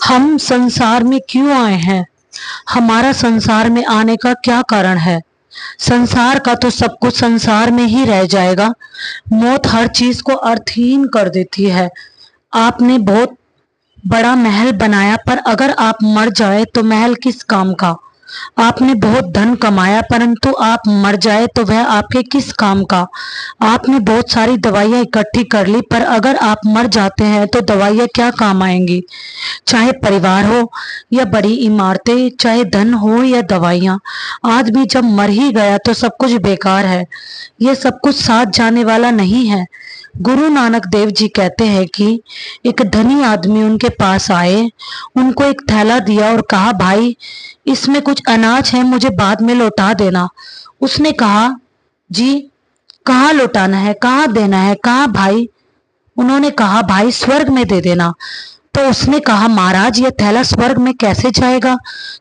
हम संसार में क्यों आए हैं? हमारा संसार में आने का क्या कारण है? संसार का तो सब कुछ संसार में ही रह जाएगा। मौत हर चीज को अर्थहीन कर देती है। आपने बहुत बड़ा महल बनाया, पर अगर आप मर जाए तो महल किस काम का? आपने बहुत धन कमाया, परंतु आप मर जाए तो वह आपके किस काम का? आपने बहुत सारी दवाइयां इकट्ठी कर ली, पर अगर आप मर जाते हैं तो दवाइयां क्या काम आएंगी? चाहे परिवार हो या बड़ी इमारतें, चाहे धन हो या दवाइयां, आदमी जब मर ही गया तो सब कुछ बेकार है। ये सब कुछ साथ जाने वाला नहीं है। गुरु नानक देव जी कहते हैं कि एक धनी आदमी उनके पास आए, उनको एक थैला दिया और कहा, भाई इसमें कुछ अनाज है, मुझे बाद में लौटा देना। उसने कहा, जी कहाँ लौटाना है, कहाँ देना है, कहाँ भाई? उन्होंने कहा, भाई स्वर्ग में दे देना। तो उसने कहा, महाराज यह थैला स्वर्ग में कैसे जाएगा?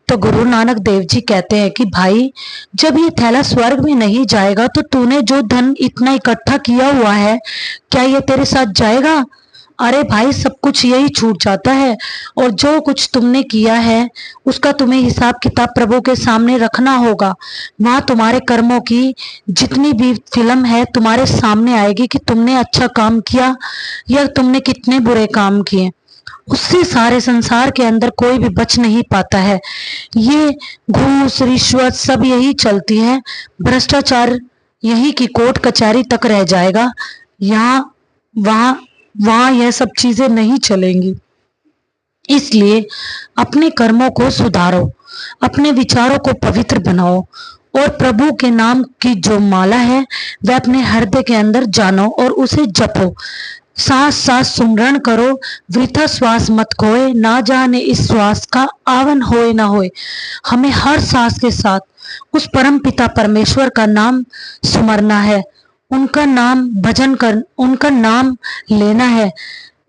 तो गुरु नानक देव जी कहते हैं कि भाई जब ये थैला स्वर्ग में नहीं जाएगा तो तूने जो धन इतना इकट्ठा किया हुआ है, क्या ये तेरे साथ जाएगा? अरे भाई सब कुछ यही छूट जाता है, और जो कुछ तुमने किया है उसका तुम्हें हिसाब किताब प्रभु के सामने रखना होगा। वहां तुम्हारे कर्मों की जितनी भी फिल्म है तुम्हारे सामने आएगी कि तुमने अच्छा काम किया या तुमने कितने बुरे काम किए। उससे सारे संसार के अंदर कोई भी बच नहीं पाता है। ये घूस रिश्वत सब यही चलती है, भ्रष्टाचार यही की कोर्ट कचहरी तक रह जाएगा। यहाँ वहां वहां यह सब चीजें नहीं चलेंगी। इसलिए अपने कर्मों को सुधारो, अपने विचारों को पवित्र बनाओ, और प्रभु के नाम की जो माला है वह अपने हृदय के अंदर जानो और उसे जपो। सांस सांस सुमरण करो, वृथा श्वास मत खोए, ना जाने इस श्वास का आवन होए ना होए। हमें हर सांस के साथ उस परम पिता परमेश्वर का नाम सुमरना है, उनका नाम भजन कर, उनका नाम लेना है,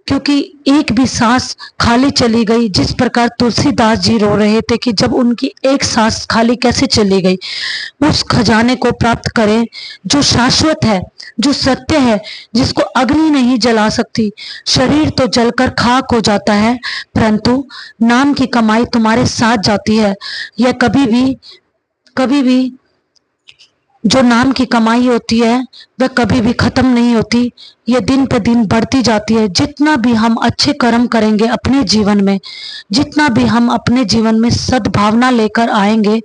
क्योंकि एक भी सांस खाली चली गई, जिस प्रकार तुलसीदास जी रो रहे थे कि जब उनकी एक सांस खाली कैसे चली गई, उस खजाने को प्राप्त करें जो शाश्वत है, जो सत्य है, जिसको अग्नि नहीं जला सकती। शरीर तो जलकर खाक हो जाता है, परंतु नाम की कमाई तुम्हारे साथ जाती है। यह कभी भी जो नाम की कमाई होती है वह कभी भी खत्म नहीं होती, यह दिन पर दिन बढ़ती जाती है। जितना भी हम अच्छे कर्म करेंगे अपने जीवन में, जितना भी हम अपने जीवन में सद्भावना लेकर आएंगे,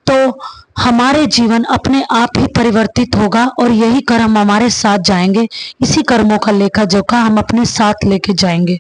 तो हमारे जीवन अपने आप ही परिवर्तित होगा और यही कर्म हमारे साथ जाएंगे। इसी कर्मों का लेखा जोखा हम अपने साथ लेके जाएंगे।